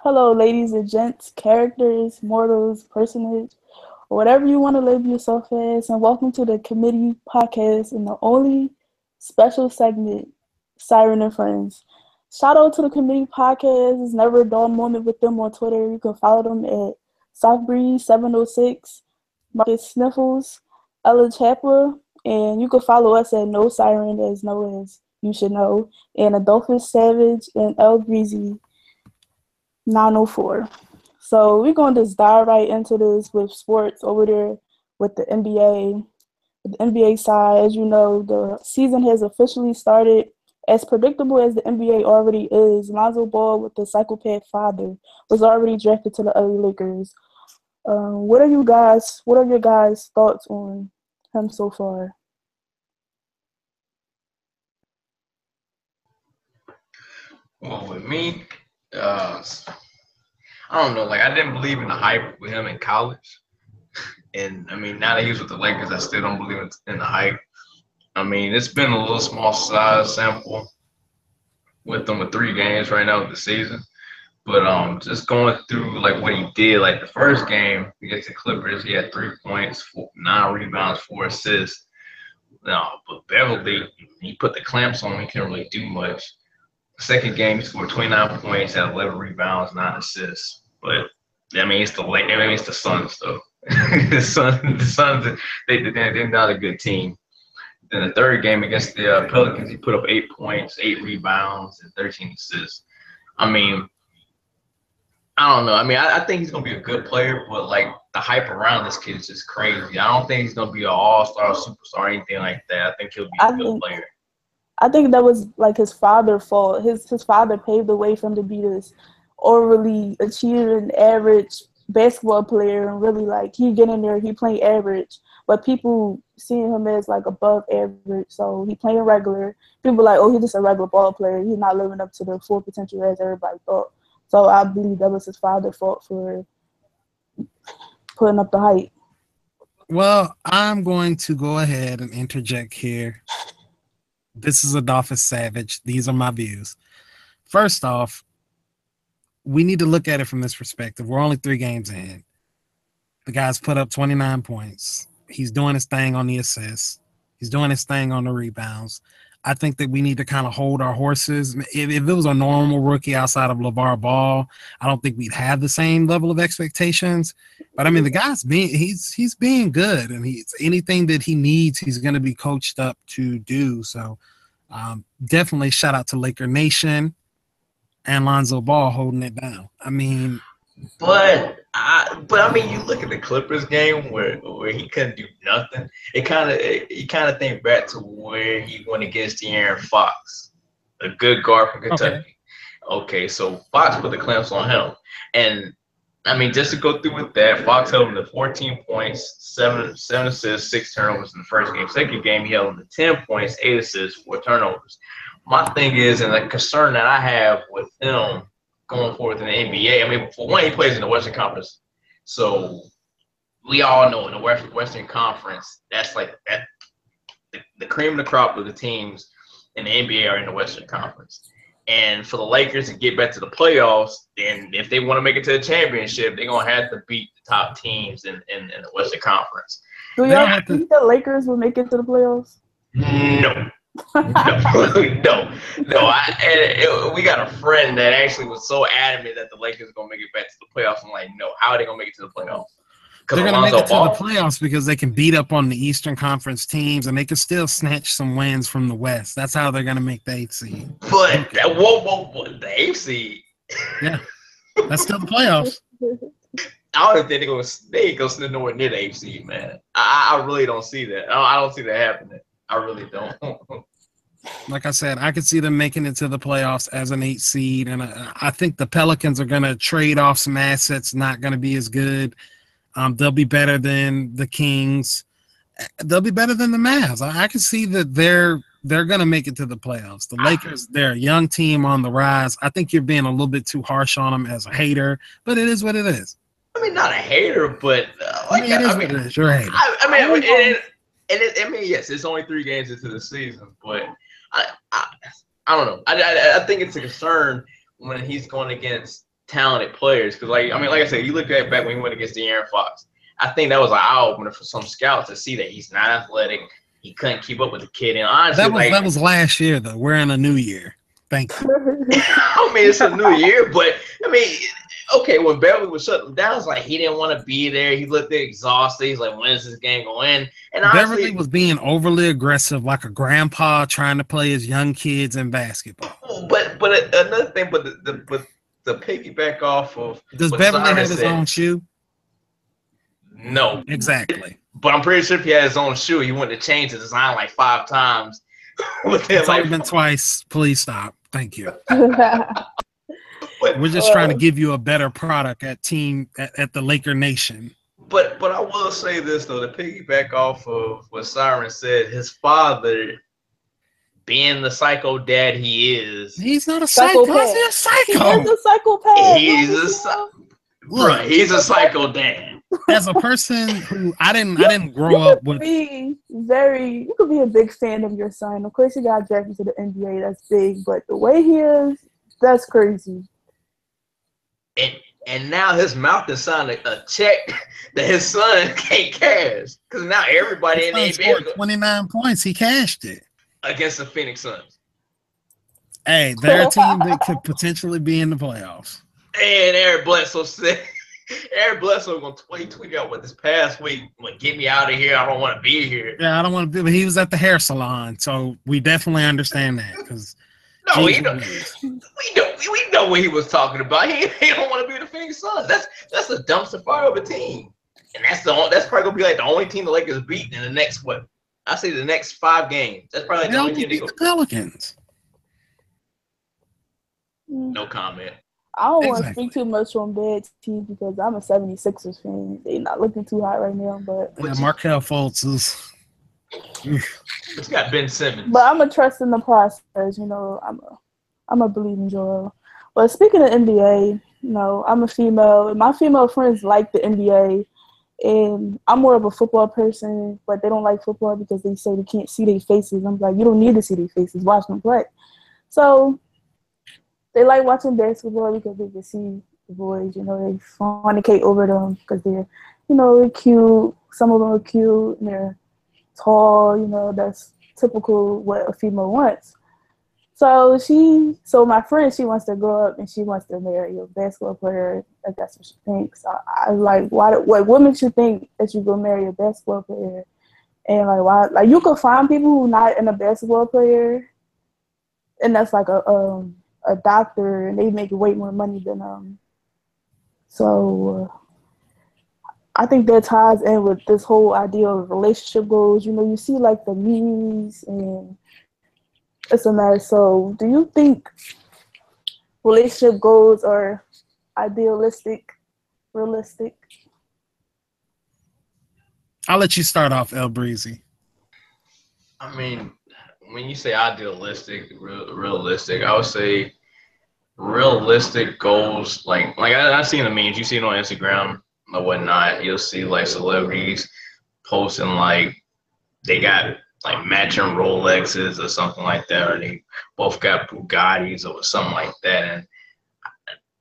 Hello, ladies and gents, characters, mortals, personage, or whatever you want to label yourself as, and welcome to the Committee Podcast and the only special segment, Siren and Friends. Shout out to the Committee Podcast. It's never a dull moment with them on Twitter. You can follow them at Southbreeze706, Marcus Sniffles, Ella Chapler, and you can follow us at KnowSiren as know as you should know, and Adolphus Savage and El Breezy 904. So we're going to just dive right into this with sports over there with the NBA. The NBA side, as you know, the season has officially started. As predictable as the NBA already is, Lonzo Ball with the psychopath father was already drafted to the LA Lakers. What are your guys' thoughts on him so far? Well, with me, I don't know. Like, I didn't believe in the hype with him in college. And, I mean, now that he's with the Lakers, I still don't believe in the hype. I mean, it's been a little small size sample with them with 3 games right now of the season. But just going through, like, what he did, like, the first game against the Clippers, he had 3 points, 9 rebounds, 4 assists. No, but Beverly, he put the clamps on him. He couldn't really do much. Second game, he scored 29 points, had 11 rebounds, 9 assists. But I mean, it's the Suns though. the Suns, they're not a good team. Then the third game against the Pelicans, he put up 8 points, 8 rebounds, and 13 assists. I mean, I don't know. I mean, I think he's gonna be a good player, but like the hype around this kid is just crazy. I don't think he's gonna be an all-star, superstar, or anything like that. I think he'll be I a good think player. I think that was like his father's fault. His father paved the way for him to be this overly achieving average basketball player, and really like he get in there, he playing average, but people seeing him as like above average. So he playing regular. People like, oh, he's just a regular ball player. He's not living up to the full potential as everybody thought. So I believe that was his father's fault for putting up the hype. Well, I'm going to go ahead and interject here. This is Adolphus Savage. These are my views. First off, we need to look at it from this perspective. We're only 3 games in. The guy's put up 29 points. He's doing his thing on the assists. He's doing his thing on the rebounds. I think that we need to kind of hold our horses. If it was a normal rookie outside of LeVar Ball, I don't think we'd have the same level of expectations. But I mean, the guy's he's being good, and he's anything that he needs, he's going to be coached up to do. So definitely shout out to Laker Nation and Lonzo Ball holding it down. I mean, But I mean, you look at the Clippers game where he couldn't do nothing. You kind of think back to where he went against De'Aaron Fox, a good guard from Kentucky. Okay, so Fox put the clamps on him, and I mean, just to go through with that, Fox held him to 14 points, seven assists, 6 turnovers in the first game. Second game, he held him to 10 points, 8 assists, 4 turnovers. My thing is, and the concern that I have with him going forward in the NBA. I mean, for one, he plays in the Western Conference, so we all know in the Western Conference, that's like that the cream of the crop of the teams in the NBA are in the Western Conference. And for the Lakers to get back to the playoffs, then if they want to make it to the championship, they're gonna have to beat the top teams in the Western Conference. Do y'all think the Lakers will make it to the playoffs? No. No. We got a friend that actually was so adamant that the Lakers are gonna make it back to the playoffs. I'm like, no, how are they gonna make it to the playoffs? They're going to make it to the playoffs because they can beat up on the Eastern Conference teams, and they can still snatch some wins from the West. That's how they're going to make the 8th seed. But whoa, the 8th seed. Yeah, that's still the playoffs. I don't think they ain't gonna sit nowhere near the 8th seed, man. I really don't see that. I don't see that happening. I really don't. Like I said, I could see them making it to the playoffs as an 8th seed, and I think the Pelicans are going to trade off some assets, not going to be as good. They'll be better than the Kings. They'll be better than the Mavs. I can see that they're going to make it to the playoffs. The Lakers, they're a young team on the rise. I think you're being a little bit too harsh on them as a hater, but it is what it is. I mean, not a hater, but what it is. You're a hater. I mean, yes, it's only 3 games into the season, but I don't know. I think it's a concern when he's going against talented players. Because like I said, you look at back when he went against De'Aaron Fox. I think that was an eye opener for some scouts to see that he's not athletic. He couldn't keep up with the kid. And honestly, that was last year though. We're in a new year. Thank you. I mean, it's a new year, but I mean, okay, when Beverly was shutting down, it's like he didn't want to be there. He looked exhausted. He's like, when is this game going to end? And honestly, Beverly was being overly aggressive, like a grandpa trying to play his young kids in basketball. But another thing, but the piggyback off of does Beverly have his own shoe? No, exactly. But I'm pretty sure if he had his own shoe, he wouldn't have changed the design like 5 times. It's only been twice. Please stop. Thank you. We're just trying to give you a better product at the Laker Nation. But I will say this though, to piggyback off of what Siren said, his father, being the psycho dad he is, he's not a psychopath. He's a psycho. He's a psychopath. He's a psycho dad. As a person who I didn't grow up with, you could be a big fan of your son. Of course, he got drafted to the NBA. That's big, but the way he is, that's crazy. And now his mouth is signing a check that his son can't cash because now everybody in the NBA 29 points. He cashed it against the Phoenix Suns. Hey, they're a team that could potentially be in the playoffs. And Eric Bledsoe said. Eric Bledsoe going to tweet out with this past week, get me out of here. I don't want to be here. Yeah, I don't want to be. But he was at the hair salon, so we definitely understand that. Because we know what he was talking about. He don't want to be with the Phoenix Suns. That's a dumpster fire of a team, and that's probably gonna be like the only team the Lakers beat in the next I say the next 5 games. That's probably like the only team they go. The Pelicans. No comment. I don't want to speak too much on bad teams because I'm a 76ers fan. They're not looking too hot right now, but Markelle Fultz is. It's got Ben Simmons. But I'm a trust in the process. I'm a believe in Joel. But speaking of NBA, I'm a female. And my female friends like the NBA, and I'm more of a football person. But they don't like football because they say they can't see their faces. I'm like, you don't need to see their faces. Watch them play. So. They like watching basketball because they can see the boys, they fornicate over them because they're, they're cute. Some of them are cute and they're tall, that's typical what a female wants. So my friend, she wants to grow up and she wants to marry a basketball player. That's what she thinks. I like, what women should think that you go marry a basketball player? And like, why? Like, you can find people who not in a basketball player, and that's like a doctor, and they make way more money than I think that ties in with this whole idea of relationship goals. You see like the memes and this and that. So do you think relationship goals are idealistic, realistic? I'll let you start off, El Breezy. I mean, when you say idealistic, realistic, I would say realistic goals. Like I've seen the memes. You see it on Instagram or whatnot. You'll see like celebrities posting like they got like matching Rolexes or something like that, or they both got Bugattis or something like that. And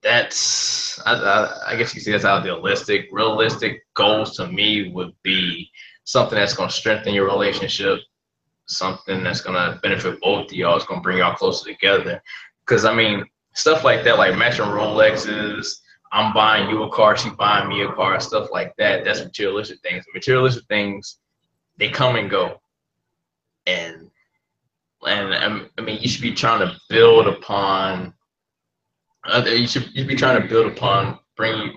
that's, I guess you see that's idealistic. Realistic goals to me would be something that's going to strengthen your relationship, something that's going to benefit both of y'all. It's going to bring y'all closer together. Because, I mean, stuff like that, like matching Rolexes, I'm buying you a car, she buying me a car, stuff like that, that's materialistic things. Materialistic things, they come and go. And I mean, you should be trying to build upon, bringing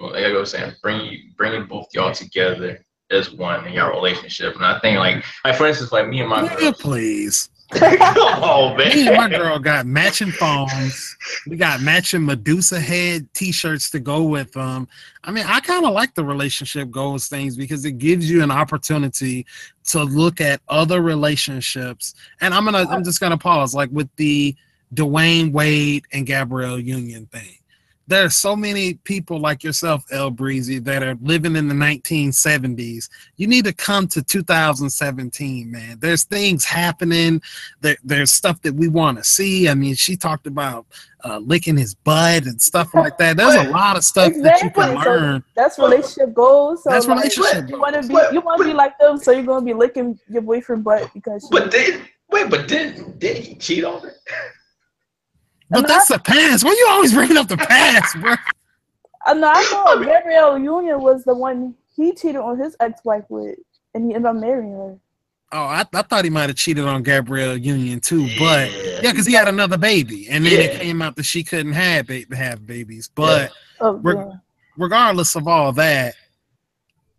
both y'all together as one in your relationship. And I think like for instance, like me and my girl. Please. Come on, man. Me and my girl got matching phones. We got matching Medusa head t-shirts to go with them. I mean, I kind of like the relationship goals things because it gives you an opportunity to look at other relationships. And I'm just gonna pause, like with the Dwayne Wade and Gabrielle Union thing. There are so many people like yourself, El Breezy, that are living in the 1970s. You need to come to 2017, man. There's things happening. There's stuff that we want to see. I mean, she talked about licking his butt and stuff like that. There's a lot of stuff that you can Exactly. So learn. that's relationship goals. So That's like, relationship you want to goals. be, you want to be like them. So you're gonna be licking your boyfriend butt because. But did he cheat on her? But that's the past. Why you always bringing up the past, bro? No, I thought Gabrielle Union was the one he cheated on his ex-wife with, and he ended up marrying her. Oh, I thought he might have cheated on Gabrielle Union too, but yeah, because he had another baby, and then it came out that she couldn't have babies. But regardless of all that,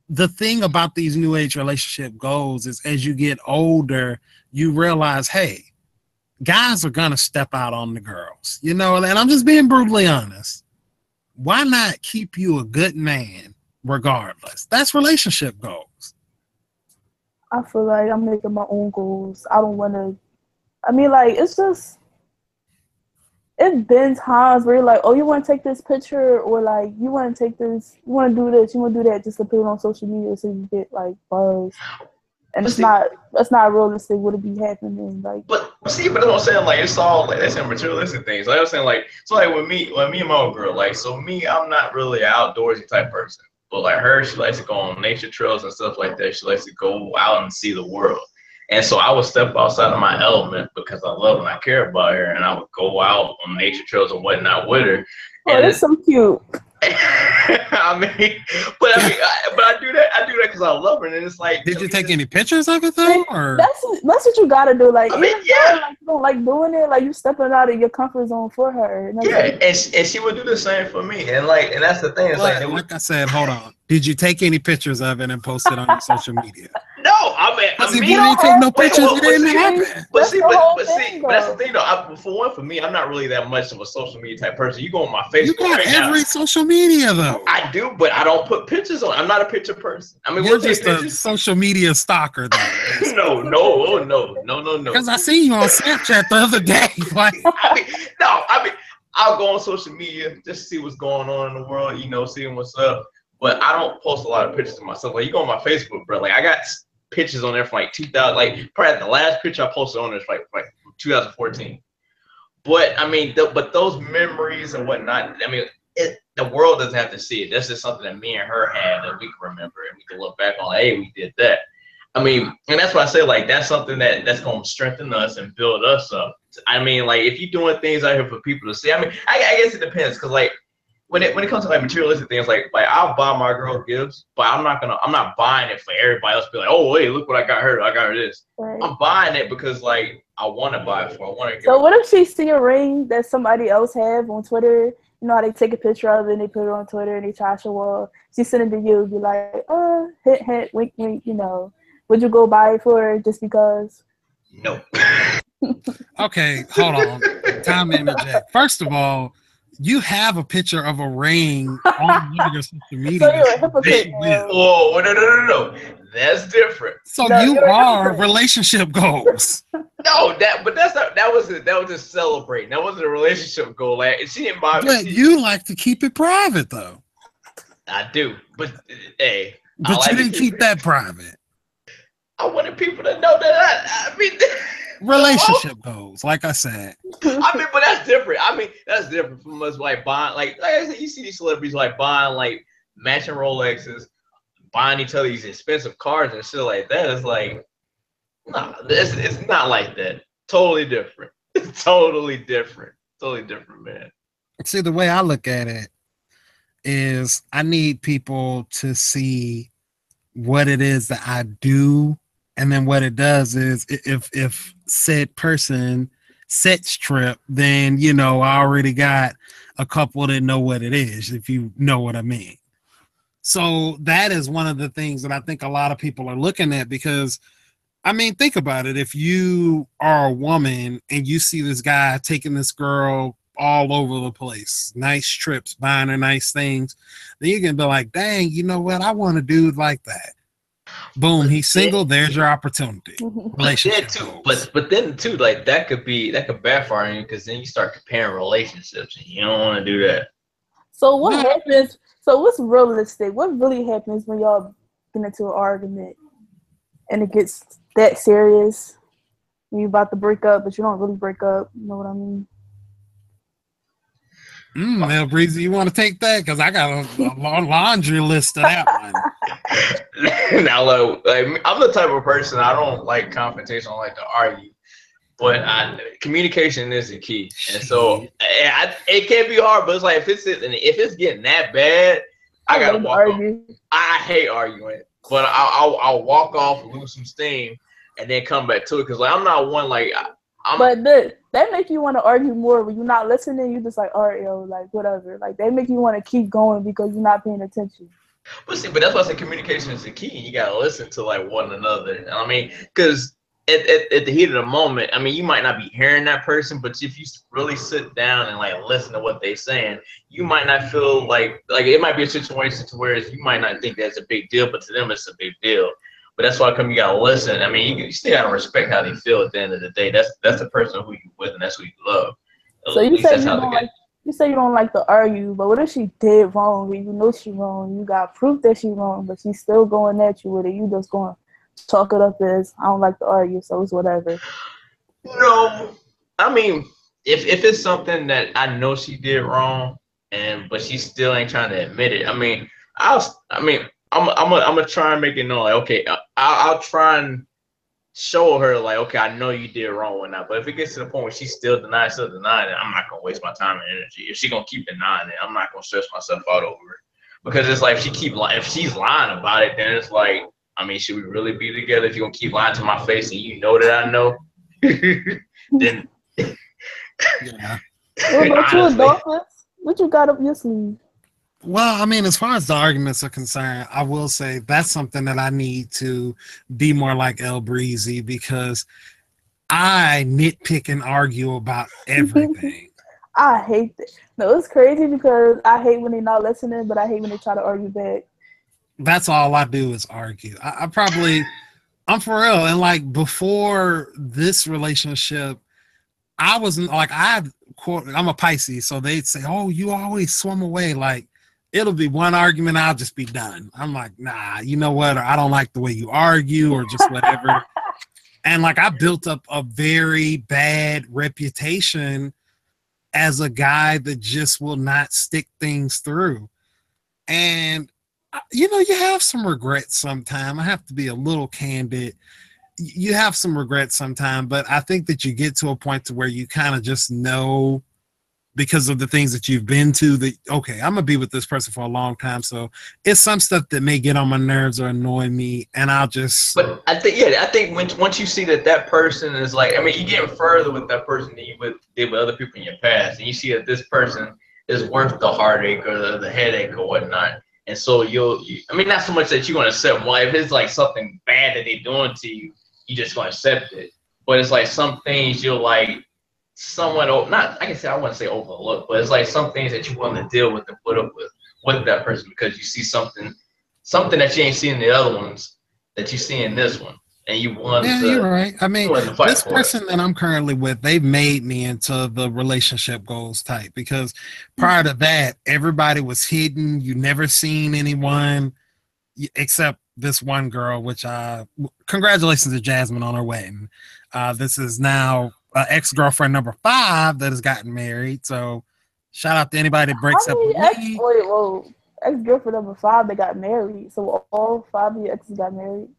the thing about these new age relationship goals is, as you get older, you realize, hey, guys are gonna step out on the girls, you know, and I'm just being brutally honest. Why not keep you a good man regardless? That's relationship goals. I feel like I'm making my own goals. I don't want to. I mean, like, it's just. It's been times where you're like, oh, you want to take this picture, or like, you want to take this, you want to do this, you want to do that, just to put it on social media so you get like buzz. And that's not realistic. Would it be happening? Like, but that's what I'm saying. Like, it's all like that's materialistic things. Like I was saying, like, so like with me and my old girl, like, so me, I'm not really an outdoorsy type person. But like her, she likes to go on nature trails and stuff like that. She likes to go out and see the world. And so I would step outside of my element because I love and I care about her, and I would go out on nature trails and whatnot with her. Oh, that's so cute. I mean, but I do that because I love her, and it's like. Did you take any pictures of it though? Or? That's what you gotta do. Like, I mean, like, you don't like doing it. Like, you stepping out of your comfort zone for her. And she would do the same for me, and that's the thing. It's like I said, hold on. Did you take any pictures of it and post it on your social media? No, I mean, if you didn't take no pictures, it didn't happen. But that's the thing though. For me, I'm not really that much of a social media type person. You go on my Facebook. You got every social media though. I do, but I don't put pictures on. I'm not a picture person. I mean, you're just a social media stalker though. No. Because I seen you on Snapchat the other day. Like, I mean, I'll go on social media just to see what's going on in the world, you know, seeing what's up. But I don't post a lot of pictures of myself. Like, you go on my Facebook, bro. Like, I got pictures on there from like 2000. Like, probably the last picture I posted on there is like 2014. But I mean, but those memories and whatnot. I mean, the world doesn't have to see it. That's just something that me and her had that we can remember and we can look back on. Hey, we did that. I mean, and that's why I say, like, that's something that's going to strengthen us and build us up. I mean, like, if you're doing things out here for people to see, I mean, I guess it depends, because like when it comes to like materialistic things, like I'll buy my girl gifts, but I'm not buying it for everybody else to be like, oh wait, look what I got her this. Right. I'm buying it because like I want to buy it for. I want to. So what if she see a ring that somebody else have on Twitter? You know how they take a picture of it and they put it on Twitter and they try to show off. She send it to you, be like, hint, hint, wink, wink. You know, would you go buy it for her just because? No. Okay, hold on. Time to interject. First of all, you have a picture of a ring on your social media. So you're a hypocrite. Whoa, no. That's different. So you are relationship goals. No, that was just celebrating. That wasn't a relationship goal. Like, she didn't buy. But you like to keep it private, though. I do, but hey. But you didn't keep that private. I wanted people to know that I mean. Relationship goals, like I said. I mean, but that's different. I mean, that's different from us like buying, like I said, you see these celebrities like buying like matching Rolexes, buying each other these expensive cars and shit like that. It's like, nah, it's not like that. Totally different. Totally different, man. See, the way I look at it is I need people to see what it is that I do. And then what it does is if said person sets trip, then, you know, I already got a couple that know what it is, if you know what I mean. So that is one of the things that I think a lot of people are looking at, because, I mean, think about it. If you are a woman and you see this guy taking this girl all over the place, nice trips, buying her nice things, then you can be like, dang, you know what? I want a dude like that. Boom, he's single. There's your opportunity. Relationship goals. But then too, like that could backfire on you, because then you start comparing relationships, and you don't want to do that. So what happens? So what's realistic? What really happens when y'all get into an argument and it gets that serious? When you about to break up, but you don't really break up. You know what I mean? Mel Breezy, you want to take that? Because I got a long laundry list of that one. Now, look, like, I'm the type of person I don't like confrontation. I don't like to argue, but communication is the key. And so it can be hard, but it's like if it's getting that bad, I gotta walk off. I hate arguing, but I'll walk off, lose some steam, and then come back to it because like I'm not one like. But that make you want to argue more when you're not listening. You just like, all right, yo, like whatever. Like they make you want to keep going because you're not paying attention. But that's why I say communication is the key. You gotta listen to like one another. I mean, because at the heat of the moment, I mean, you might not be hearing that person, but if you really sit down and like listen to what they're saying, you might not feel like it might be a situation to where you might not think that's a big deal, but to them it's a big deal. But that's why you gotta listen. I mean, you still gotta respect how they feel at the end of the day. That's the person who you with, and that's who you love. So you say you don't like to argue, but what if she did wrong and you know she wrong? You got proof that she wrong, but she's still going at you with it. You just going to chalk it up as I don't like to argue, so it's whatever. No, I mean, if it's something that I know she did wrong, but she still ain't trying to admit it. I mean, I'm gonna try and make it known, like, okay, I'll try and show her, like, okay, I know you did wrong or not. But if it gets to the point where she still denies it, I'm not gonna waste my time and energy. If she's gonna keep denying it, I'm not gonna stress myself out over it. Because it's like if she's lying about it, then it's like, I mean, should we really be together? If you're gonna keep lying to my face and you know that I know, then yeah. What about you, Dolphins? What you got up your sleeve? Well, I mean, as far as the arguments are concerned, I will say that's something that I need to be more like El Breezy because I nitpick and argue about everything. I hate that. No, it's crazy because I hate when they're not listening, but I hate when they try to argue back. That's all I do is argue. I'm for real. And like before this relationship, I wasn't like, I'm a Pisces. So they'd say, oh, you always swim away. Like, it'll be one argument, I'll just be done. I'm like, nah, you know what? Or I don't like the way you argue or just whatever. And like I built up a very bad reputation as a guy that just will not stick things through. And, you know, you have some regrets sometimes. I have to be a little candid. You have some regrets sometimes, but I think that you get to a point to where you kind of just know because of the things that you've been to that, okay, I'm gonna be with this person for a long time. So it's some stuff that may get on my nerves or annoy me, and I'll just. But I think once you see that person is like, I mean, you're getting further with that person than you did with other people in your past, and you see that this person is worth the heartache or the headache or whatnot. And so I mean, not so much that you're gonna accept. Well, if it's like something bad that they're doing to you, you just gonna accept it. But it's like some things you'll like. Somewhat not I can say I wouldn't say overlook, but it's like some things that you want to deal with and put up with that person because you see something that you ain't seen in the other ones that you see in this one, and you want to. You're right. I mean, this person that I'm currently with, they've made me into the relationship goals type because prior to that, everybody was hidden. You never seen anyone except this one girl, which congratulations to Jasmine on her wedding. This is now ex-girlfriend number 5 that has gotten married. So shout out to anybody that breaks up with me. Whoa. Ex-girlfriend number 5 that got married. So all 5 of your exes got married?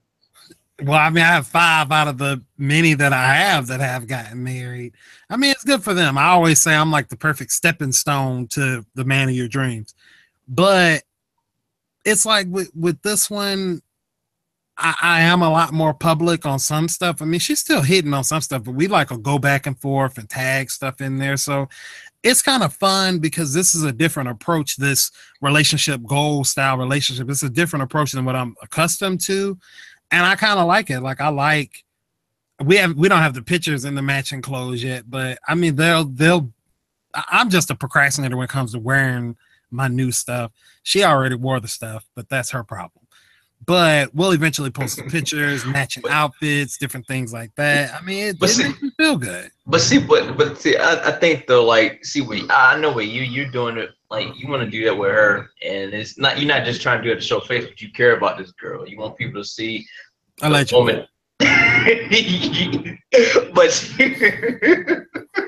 Well, I mean, I have 5 out of the many that I have that have gotten married. I mean, it's good for them. I always say I'm like the perfect stepping stone to the man of your dreams. But it's like with this one, I am a lot more public on some stuff. I mean, she's still hidden on some stuff, but we like to go back and forth and tag stuff in there. So it's kind of fun because this is a different approach, this relationship goal style relationship. It's a different approach than what I'm accustomed to. And I kind of like it. Like we don't have the pictures in the matching clothes yet, but I mean, I'm just a procrastinator when it comes to wearing my new stuff. She already wore the stuff, but that's her problem. But we'll eventually post the pictures, matching outfits, different things like that. I mean, it makes me feel good. But see, I think though, like, see, I know what you're doing it. Like, you want to do that with her, and it's not you're not just trying to do it to show face, but you care about this girl. You want people to see the woman. But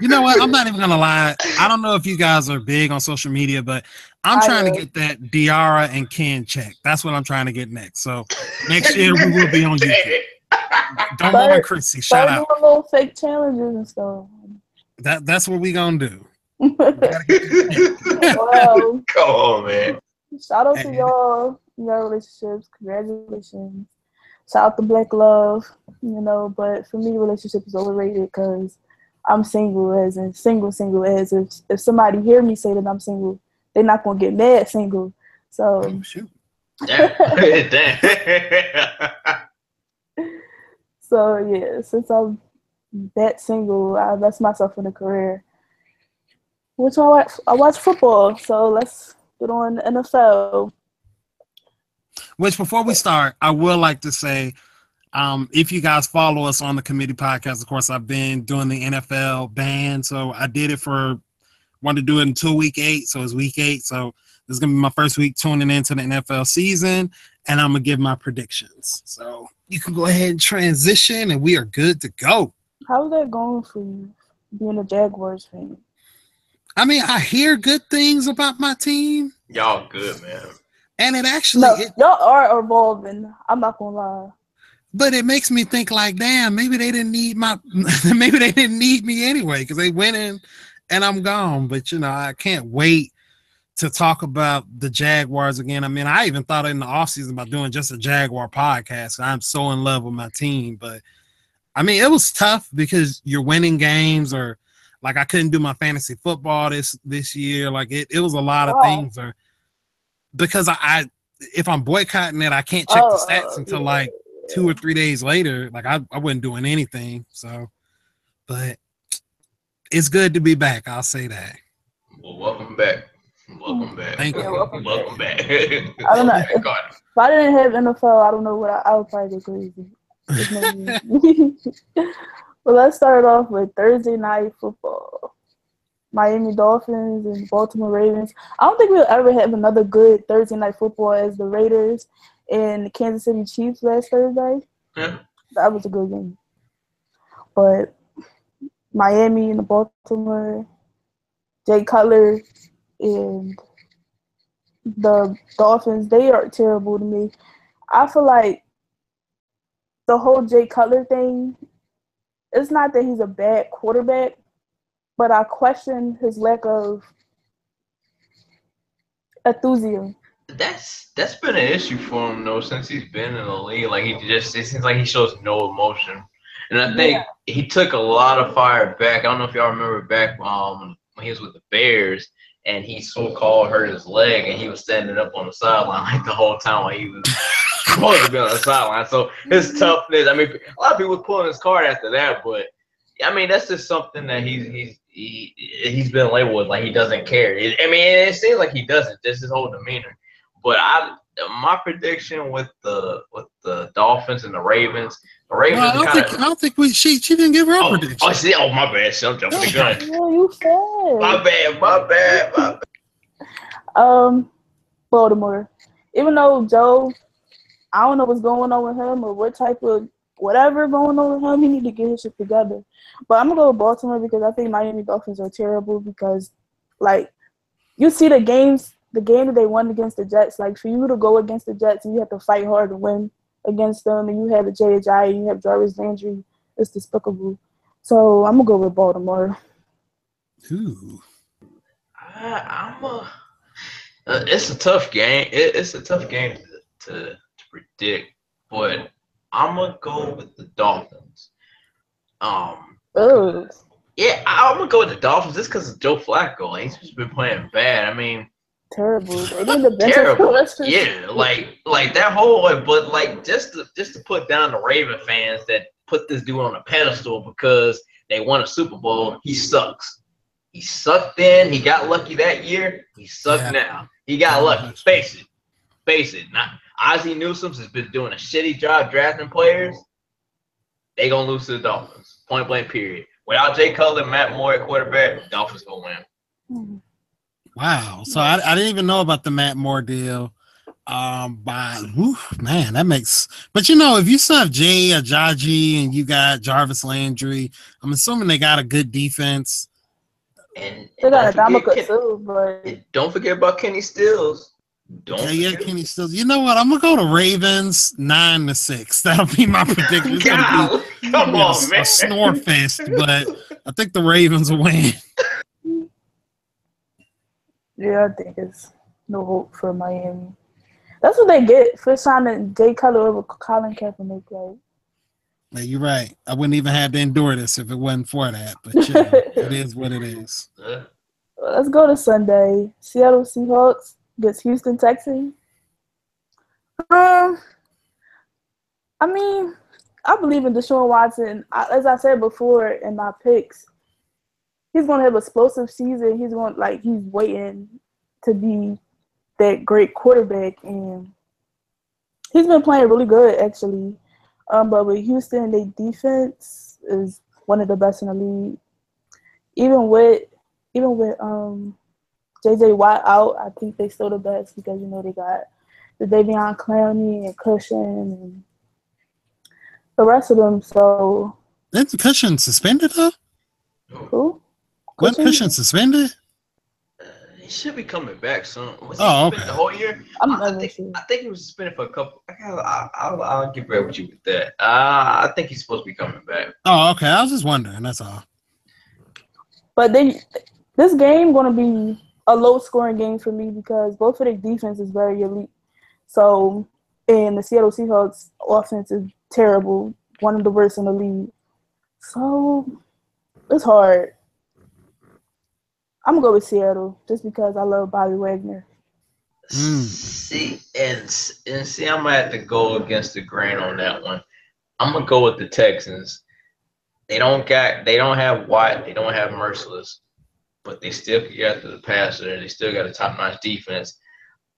you know what? I'm not even gonna lie. I don't know if you guys are big on social media, but I'm trying to get that Diara and Ken check. That's what I'm trying to get next. So next year we will be on YouTube. Don't moment Chrissy. Shout out. Doing little fake challenges and stuff. That's what we gonna do. Well, come on, man. Shout out to y'all, your relationships. Congratulations. Shout out to Black Love, you know, but for me, relationship is overrated because I'm single as in single as if somebody hear me say that I'm single, they're not gonna get mad single. So shoot. Damn. So yeah, since I'm that single, I invest myself in a career. Which I watch football, so let's get on NFL. Which before we start, I would like to say, if you guys follow us on the committee podcast, of course, I've been doing the NFL band. So I did it wanted to do it until week 8. So it's week 8. So this is going to be my first week tuning into the NFL season, and I'm going to give my predictions. So you can go ahead and transition, and we are good to go. How's that going for you, being a Jaguars fan? I mean, I hear good things about my team. Y'all good, man. And it actually... y'all are evolving. I'm not going to lie. But it makes me think like, damn, maybe they didn't need maybe they didn't need me anyway because they went in and I'm gone. But, you know, I can't wait to talk about the Jaguars again. I mean, I even thought in the offseason about doing just a Jaguar podcast. I'm so in love with my team. But, I mean, it was tough because you're winning games or, like, I couldn't do my fantasy football this year. Like, it was a lot of things. Or because if I'm boycotting it, I can't check the stats until, like, 2 or 3 days later. Like, I wasn't doing anything. So, but it's good to be back. I'll say that. Well, welcome back. Welcome back. Thank you. Welcome back. I don't know. If I didn't have NFL, I don't know what I would probably go crazy. Well, let's start off with Thursday night football. Miami Dolphins and Baltimore Ravens. I don't think we'll ever have another good Thursday night football as the Raiders and the Kansas City Chiefs last Thursday. Yeah. That was a good game. But Miami and the Baltimore, Jay Cutler and the Dolphins, they are terrible to me. I feel like the whole Jay Cutler thing, it's not that he's a bad quarterback, but I question his lack of enthusiasm. That's been an issue for him though since he's been in the league. Like it seems like he shows no emotion, and I think he took a lot of fire back. I don't know if y'all remember back when he was with the Bears and he so-called hurt his leg and he was standing up on the sideline like the whole time while he was supposed to be on the sideline. So his toughness. I mean, a lot of people were pulling his card after that, but I mean that's just something that he's been labeled with, like he doesn't care. I mean, it seems like he doesn't. Just his whole demeanor. But my prediction with the Dolphins and the Ravens. The Ravens. Well, I don't think she didn't give her prediction. Oh, my bad. I'm jumping the gun. Oh, you fair. My bad. Baltimore. Even though Joe, I don't know what's going on with him or what type of whatever going on with him, he need to get his shit together. But I'm gonna go with Baltimore because I think Miami Dolphins are terrible because, like, you see the game that they won against the Jets. Like, for you to go against the Jets, you have to fight hard to win against them, and you have a J.J. and you have Jarvis Landry. It's despicable. So I'm gonna go with Baltimore. Ooh. It's a tough game. It's a tough game to predict, but I'm gonna go with the Dolphins. Yeah, I'm gonna go with the Dolphins just because of Joe Flacco. He's just been playing bad. I mean, terrible. They need the bench. Terrible. Yeah, like that whole, but like just to put down the Raven fans that put this dude on a pedestal because they won a Super Bowl. He sucks. He sucked then. He got lucky that year. He sucked now. He got lucky. Face it. Ozzie Newsome's has been doing a shitty job drafting players. They gonna lose to the Dolphins. Point blank. Period. Without Jay Cutler and Matt Moore at quarterback, Dolphins gonna win. Wow. So I didn't even know about the Matt Moore deal. Man, that makes. But if you still have Jay Ajayi and you got Jarvis Landry, I'm assuming they got a good defense. And they got a Dominic too, but don't forget about Kenny Stills. Kenny Stills. You know what? I'm gonna go to Ravens 9-6. That'll be my prediction. Come on, man. A snore fest, but I think the Ravens will win. Yeah, I think it's no hope for Miami. That's what they get for signing Jay Cutler over Colin Kaepernick. Like, yeah, you're right. I wouldn't even have to endure this if it wasn't for that. But it is what it is. Let's go to Sunday. Seattle Seahawks against Houston Texans. I mean, I believe in Deshaun Watson. As I said before in my picks, he's going to have an explosive season. He's waiting to be that great quarterback, and he's been playing really good actually. But with Houston, their defense is one of the best in the league. Even with J.J. Watt out, I think they still the best because they got the Davion Clowney and Cushion and the rest of them. So isn't Cushion suspended though? Who? Wasn't Cushion suspended? He should be coming back soon. Was he suspended the whole year? I think he was suspended for a couple. I'll get back with you with that. I think he's supposed to be coming back. Oh, okay. I was just wondering. That's all. But this game going to be a low-scoring game for me because both of their defense is very elite. So, and the Seattle Seahawks offense is terrible, one of the worst in the league. So, it's hard. I'm going to go with Seattle just because I love Bobby Wagner. See, I'm going to have to go against the grain on that one. I'm going to go with the Texans. They don't have Watt. They don't have Merciless. But they still can get after the passer. They still got a top-notch defense.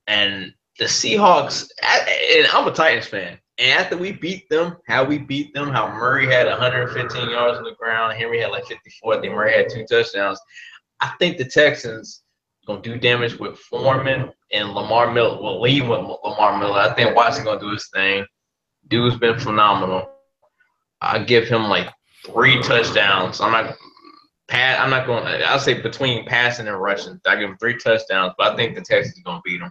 And the Seahawks, and I'm a Titans fan. And after we beat them, how Murray had 115 yards on the ground, Henry had like 54, I think Murray had 2 touchdowns. I think the Texans going to do damage with Foreman and Lamar Miller. We'll leave with Lamar Miller. I think Watson's going to do his thing. Dude's been phenomenal. I give him like 3 touchdowns. I'll say between passing and rushing. I give him 3 touchdowns, but I think the Texans are going to beat them.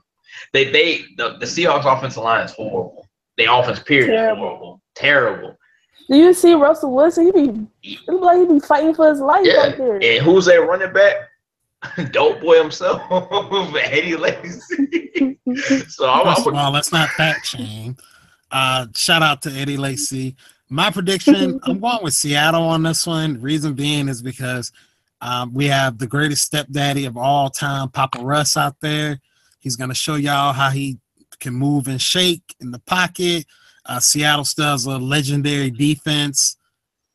The Seahawks offensive line is horrible. The offense period is horrible. Terrible. Do you see Russell Wilson? He be fighting for his life out there. And who's that running back? Dope boy himself, Eddie Lacy. So first of all, let's not fat shame. Shout out to Eddie Lacy. My prediction, I'm going with Seattle on this one. Reason being is because we have the greatest stepdaddy of all time, Papa Russ, out there. He's going to show y'all how he can move and shake in the pocket. Seattle still has a legendary defense,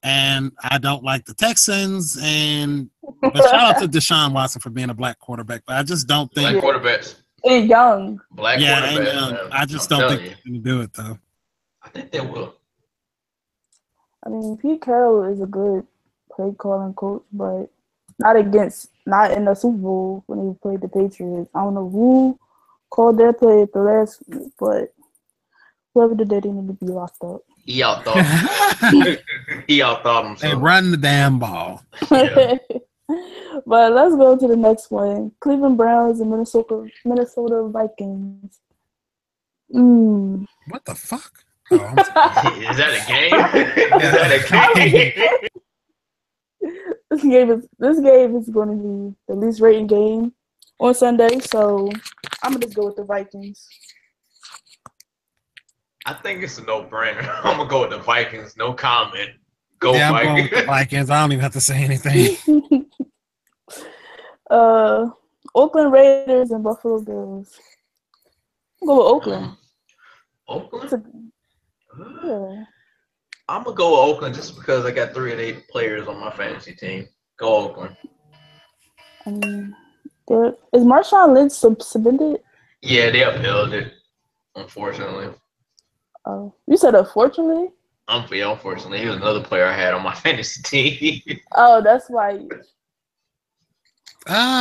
and I don't like the Texans. But shout out to Deshaun Watson for being a black quarterback, but I just don't think black quarterbacks. And young. Black quarterbacks. Young. I just don't think they're going to do it though. I think they will. I mean, Pete Carroll is a good play calling coach, but not in the Super Bowl when he played the Patriots. I don't know who called their play at the last minute, but whoever did that needed to be locked up. He outthought himself. They run the damn ball. Yeah. But let's go to the next one. Cleveland Browns and Minnesota Vikings. What the fuck? Oh, is that a game? Is that a game? This game is going to be the least rated game on Sunday, so I'm gonna just go with the Vikings. I think it's a no-brainer. I'm gonna go with the Vikings. No comment. Go Vikings. Vikings. I'm going with the Vikings. I don't even have to say anything. Oakland Raiders and Buffalo Bills. I'll go with Oakland. Oakland? Yeah. I'm gonna go with Oakland just because I got 3 of 8 players on my fantasy team. Go Oakland. Is Marshawn Lynch suspended? Yeah, they upheld it. unfortunately. Oh, you said unfortunately? Unfortunately, he was another player I had on my fantasy team. Oh, that's why.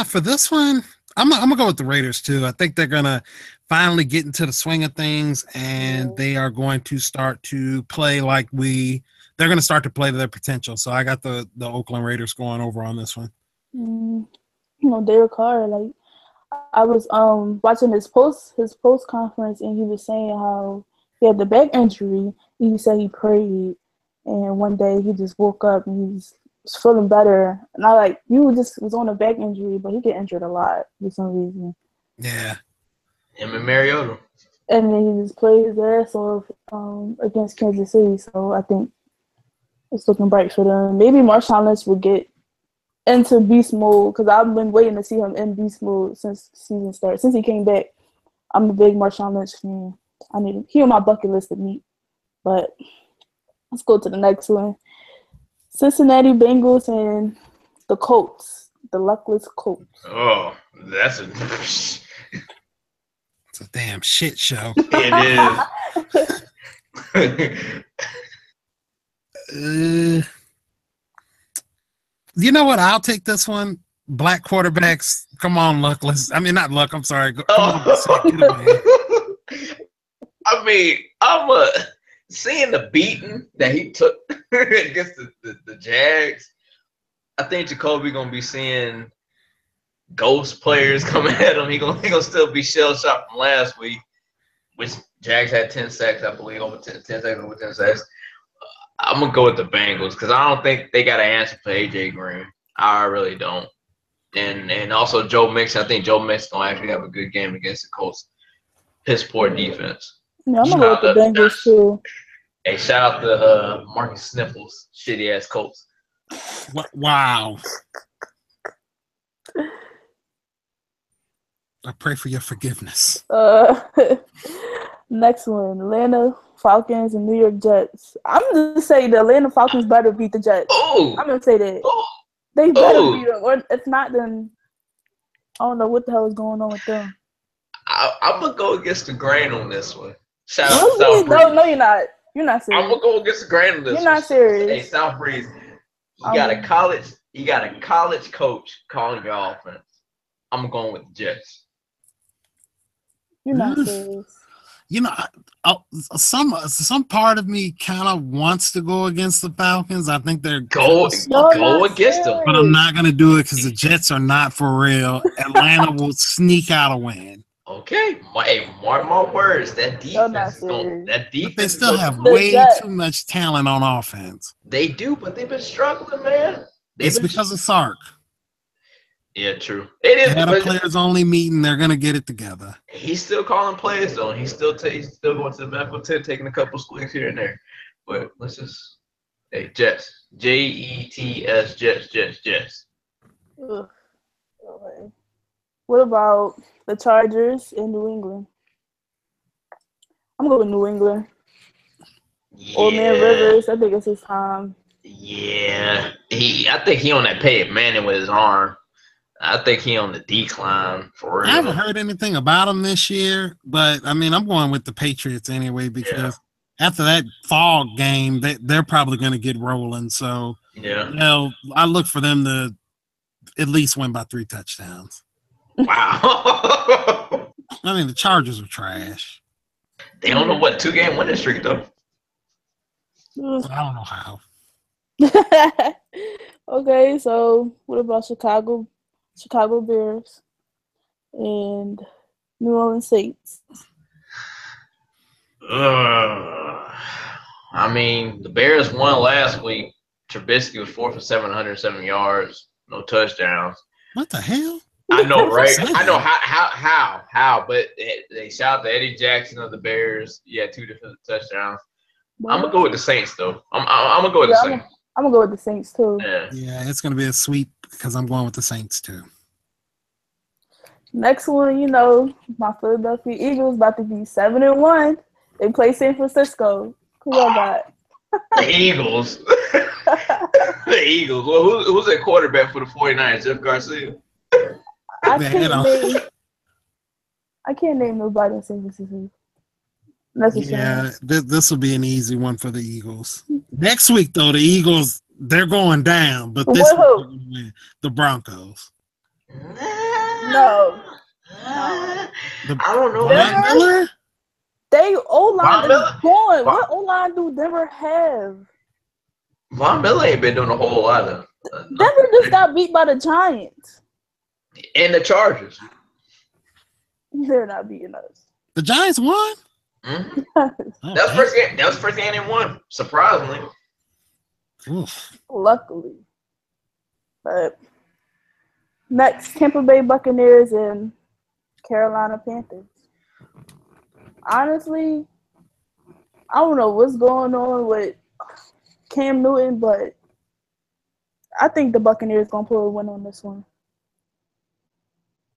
For this one, I'm gonna go with the Raiders too. I think they're gonna finally get into the swing of things, and they are going to start to play like they're gonna start to play to their potential. So I got the Oakland Raiders going over on this one. Derek Carr, like I was watching his post conference, and he was saying how he had the back injury. He said he prayed, and one day he just woke up and he was feeling better. And I like, you just was on a back injury, but he get injured a lot for some reason. Yeah. Him and Mariota. And then he just played his ass off against Kansas City. So I think it's looking bright for them. Maybe Marshawn Lynch will get into beast mode, because I've been waiting to see him in beast mode since season started. Since he came back, I'm a big Marshawn Lynch fan. I need him. He on my bucket list to meet. But let's go to the next one. Cincinnati Bengals and the Colts. The luckless Colts. Oh, that's it's a damn shit show. It is. You know what? I'll take this one. Black quarterbacks. Come on, luckless. I mean, not luck. I'm sorry. Come on. I mean, seeing the beating that he took against the Jags. I think Jacoby gonna be seeing ghost players coming at him. He gonna still be shell shocked from last week, which Jags had 10 sacks, I believe, over 10 sacks, over 10 sacks. I'm gonna go with the Bengals because I don't think they got an answer for AJ Green. I really don't. And also Joe Mixon. I think Joe Mixon gonna actually have a good game against the Colts. Piss poor defense. Yeah, I'm gonna go with the Bengals too. Hey, shout out to Marcus Sniffles, shitty ass Colts. Wow. I pray for your forgiveness. Next one, Atlanta Falcons and New York Jets. I'm gonna say the Atlanta Falcons better beat the Jets. Ooh. I'm gonna say that. Ooh. They better beat them, or if not, then I don't know what the hell is going on with them. I'm gonna go against the grain on this one. Shout out to South Breeze. No, you're not. You're not serious. I'm gonna go against the grain on this one. You're not serious. Hey, South Breeze. You got a college coach calling your offense. I'm going with the Jets. You're not serious. You know, some part of me kind of wants to go against the Falcons. I think they're go against them, but I'm not gonna do it because the Jets are not for real. Atlanta will sneak out a win. Okay, mark my words. That defense is going. That defense. But they still have way too much talent on offense. They do, but they've been struggling, man. It's because of Sark. Yeah, true. It is. They had a players only meeting. They're gonna get it together. He's still calling plays though. He's still going to the medical tent, taking a couple swings here and there. But let's just Jets. Jets. Jets. Ugh. Okay. What about the Chargers in New England? I'm going with New England. Yeah. Old man Rivers, I think it's his time. Yeah, I think he on that Peyton Manning with his arm. I think he on the decline for real. I haven't heard anything about him this year, but I mean, I'm going with the Patriots anyway because after that fall game, they're probably going to get rolling. So I look for them to at least win by 3 touchdowns. Wow. I mean, the Chargers are trash. They don't know what 2-game winning streak though. I don't know how. Okay, so what about Chicago Bears and New Orleans Saints? I mean, the Bears won last week. Trubisky was 4 for 707 yards, no touchdowns. What the hell? I know, right? I know how, but they shout out to Eddie Jackson of the Bears. Yeah, 2 different touchdowns. What? I'm gonna go with the Saints though. I'm gonna go with the Saints. I'm gonna go with the Saints too. Yeah, it's gonna be a sweep because I'm going with the Saints too. Next one, my Philadelphia Eagles about to be 7-1. They play San Francisco. Who y'all got? The Eagles. The Eagles. Well, who's that quarterback for the 49ers? Jeff Garcia. I can't name nobody in San Francisco. That's a shame. Yeah, this will be an easy one for the Eagles. Next week, though, the Eagles, they're going down, but this week they're Whoa. going to win. The Broncos. No. The I don't know, Von man. Denver? Miller? They O-line Von is Miller, gone. Von, What O-line do Denver have? Von Miller ain't been doing a whole lot of Denver nothing. just got beat by the Giants. And the Chargers. They're not beating us. The Giants won? Mm-hmm. Oh, That was first game. That was first game they won. Surprisingly. Oof. Luckily. But next, Tampa Bay Buccaneers and Carolina Panthers. Honestly, I don't know what's going on with Cam Newton, but I think the Buccaneers gonna pull a win on this one.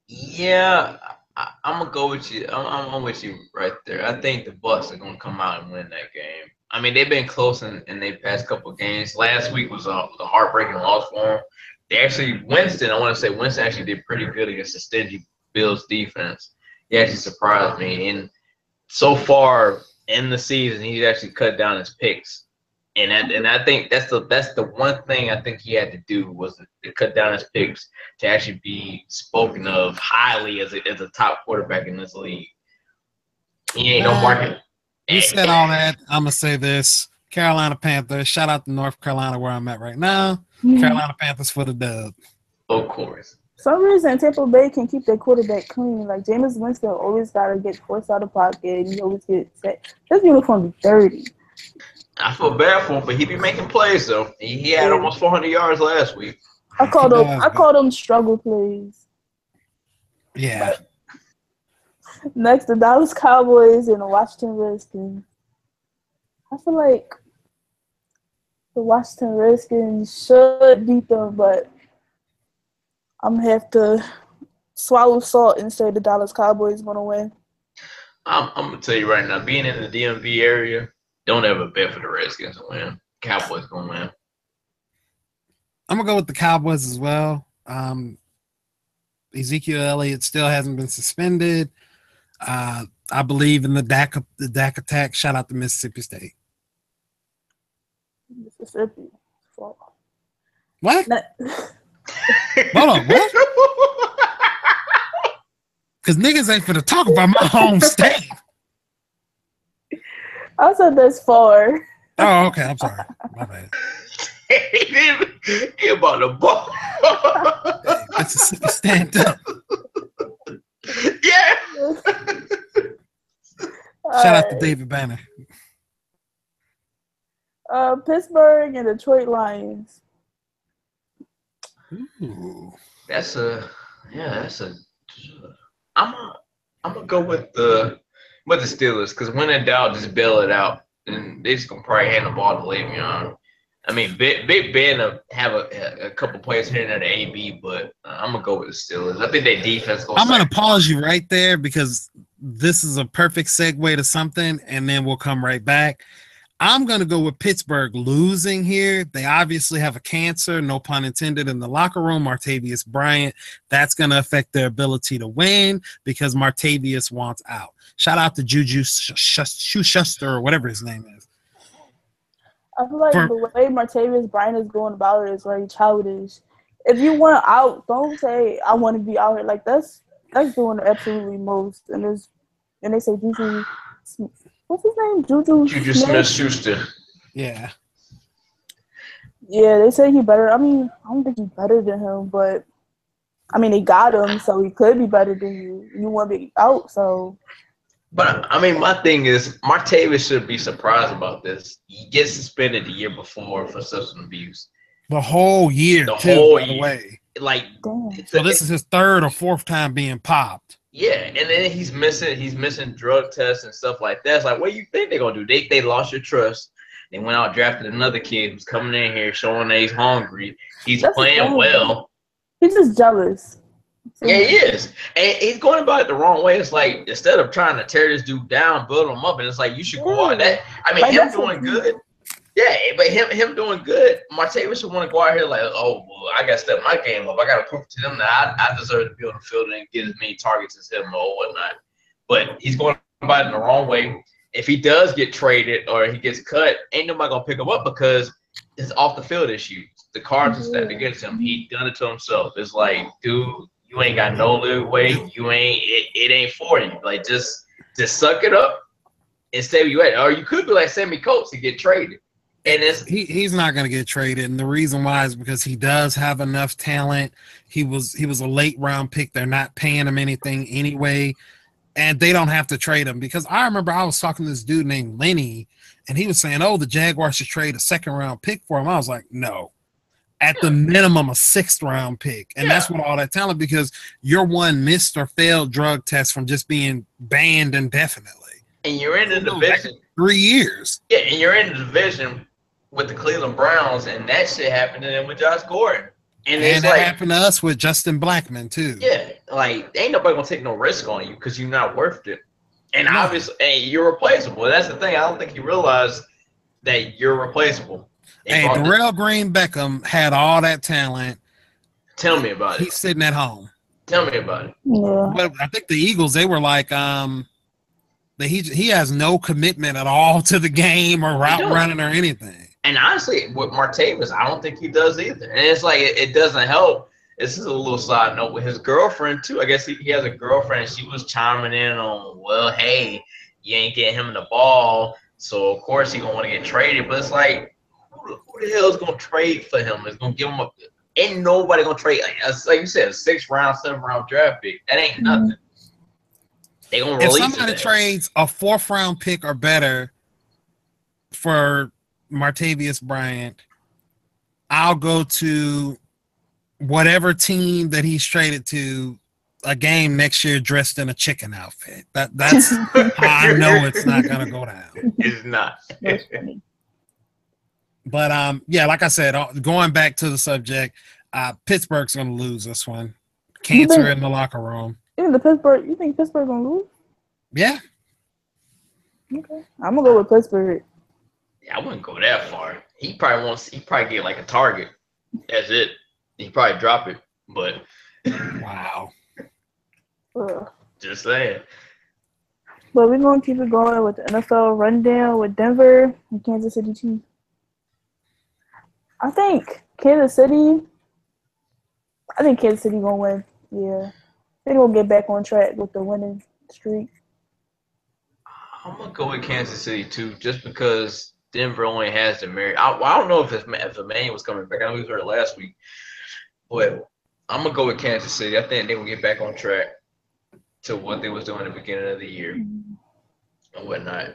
Yeah, I'm gonna go with you. I'm with you right there. I think the Bucks are gonna come out and win that game. I mean, they've been close in their past couple of games. Last week was a heartbreaking loss for them. They actually Winston. I want to say Winston actually did pretty good against the stingy Bills defense. He actually surprised me, and so far in the season, he's actually cut down his picks. And I think that's the one thing I think he had to do was to cut down his picks to actually be spoken of highly as a top quarterback in this league. He ain't no market. You said all that. I'm going to say this. Carolina Panthers. Shout out to North Carolina where I'm at right now. Carolina Panthers for the dub. Of course. For some reason, Tampa Bay can keep their quarterback clean. Like, Jameis Winston always got to get forced out of pocket. He always gets set. His uniform be dirty. I feel bad for him, but he be making plays though. He had almost 400 yards last week. I called them struggle plays. Yeah. But next, the Dallas Cowboys and the Washington Redskins. I feel like the Washington Redskins should beat them, but I'm gonna have to swallow salt and say the Dallas Cowboys gonna win. I'm gonna tell you right now, being in the DMV area, don't ever bet for the Redskins to win. Cowboys gonna win. I'm gonna go with the Cowboys as well. Ezekiel Elliott still hasn't been suspended. I believe in the Dak attack. Shout out to Mississippi State. Mississippi. What? Hold on, what? Because niggas ain't finna talk about my home state. I said there's 4. Oh, okay. I'm sorry. My bad. He about the ball. Hey, Mississippi, stand up. Yeah. Shout out to David Banner. Pittsburgh and Detroit Lions. Ooh. I'm gonna go with the Steelers because when in doubt, just bail it out, and they just gonna probably hand the ball to Le'Veon. I mean, Big Ben have a couple players here and there to AB, but I'm gonna go with the Steelers. I think their defense. I'm gonna pause you right there because this is a perfect segue to something, and then we'll come right back. I'm going to go with Pittsburgh losing here. They obviously have a cancer, no pun intended, in the locker room, Martavius Bryant. That's going to affect their ability to win because Martavius wants out. Shout out to Juju Schuster or whatever his name is. I feel like the way Martavius Bryant is going about it is very childish. If you want out, don't say, I want to be out here. Like, that's doing absolutely most. And they say Juju what's his name? Juju Smith-Schuster. Yeah. Yeah, they say he better. I mean, I don't think he's better than him, but I mean, they got him, so he could be better than you. You want to be out, so. But I mean, my thing is, Martavius should be surprised about this. He gets suspended the year before for substance abuse. The whole year, by the way. Like, so this is his third or fourth time being popped. Yeah, and then he's missing drug tests and stuff like that. It's like, what do you think they're gonna do? They lost your trust. They went out drafted another kid who's coming in here showing that he's hungry. He's playing well. He's just jealous. Yeah, he is. And he's going about it the wrong way. It's like instead of trying to tear this dude down, build him up, and it's like you should go out. Him doing good. Yeah, but him doing good, Martavius should want to go out here like, oh, well, I got to step my game up. I got to prove to them that I deserve to be on the field and get as many targets as him or whatnot. But he's going about it in the wrong way. if he does get traded or he gets cut, ain't nobody gonna pick him up because it's off the field issues. The cards are stacked against him. He done it to himself. It's like, dude, you ain't got no leeway. You ain't it ain't for you. Like just suck it up and stay where you at. Or you could be like Sammy Coates and get traded. And he's not going to get traded, and the reason why is because he does have enough talent. He was a late round pick. They're not paying him anything anyway, and they don't have to trade him. Because I remember I was talking to this dude named Lenny, and he was saying, "Oh, the Jaguars should trade a second round pick for him." I was like, "No, at the minimum a sixth round pick," and that's what all that talent, because you're one missed or failed drug test from just being banned indefinitely. And you're in the division 3 years. Yeah, and you're in the division with the Cleveland Browns, and that shit happened to them with Josh Gordon. And it's that like, happened to us with Justin Blackman too. Yeah, like ain't nobody gonna take no risk on you because you're not worth it. And obviously, you're replaceable. That's the thing. I don't think you realize that you're replaceable. Darrell Green Beckham had all that talent. Tell me about it. He's sitting at home. Tell me about it. Yeah. But I think the Eagles, they were like, that he has no commitment at all to the game or route running or anything. And honestly, with Martavis, I don't think he does either. And it's like it doesn't help. This is a little side note with his girlfriend too. I guess he has a girlfriend. She was chiming in on, well, hey, you ain't getting him the ball, so of course he gonna want to get traded. But it's like, who the hell is gonna trade for him? Is gonna give him ain't nobody gonna trade like you said, a 6th round, 7th round draft pick. That ain't nothing. They gonna release if somebody trades a 4th round pick or better for Martavius Bryant, I'll go to whatever team that he's traded to a game next year dressed in a chicken outfit. That's how I know it's not gonna go down. It's not. But yeah, like I said, going back to the subject, Pittsburgh's gonna lose this one. Cancer in the locker room. You think Pittsburgh gonna lose? Yeah. Okay, I'm gonna go with Pittsburgh. Yeah, I wouldn't go that far. He probably get like a target. That's it. He probably drop it. But wow. Just saying. But we're gonna keep it going with the NFL rundown with Denver and Kansas City Chiefs. I think Kansas City gonna win. Yeah. They're gonna get back on track with the winning streak. I'm gonna go with Kansas City too, just because Denver only has the Mary. I don't know if Emmanuel was coming back. I know he was hurt last week, but I'm gonna go with Kansas City. I think they will get back on track to what they was doing at the beginning of the year and whatnot.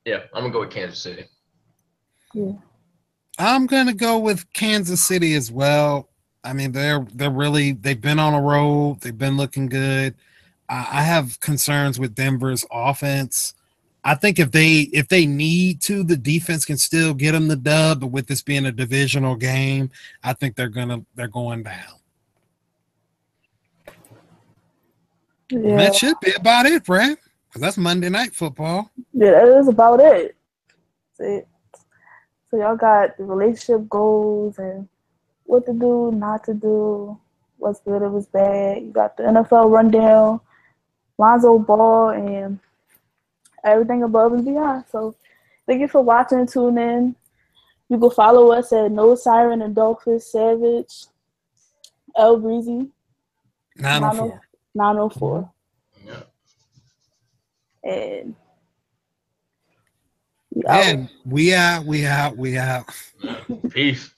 Yeah, I'm gonna go with Kansas City. Yeah. I'm gonna go with Kansas City as well. I mean, they've been on a roll. They've been looking good. I have concerns with Denver's offense. I think if they need to, the defense can still get them the dub. But with this being a divisional game, I think they're going down. Yeah. And that should be about it, Brad. Because that's Monday Night Football. Yeah, that is about it. That's it. So y'all got the relationship goals and what to do, not to do, what's good or what's bad. You got the NFL rundown, Lonzo Ball, and everything above and beyond. So thank you for watching and tuning in. You can follow us at KnowSiren and Dolphus Savage, L Breezy. 904. 904. Yeah. And we out. Peace.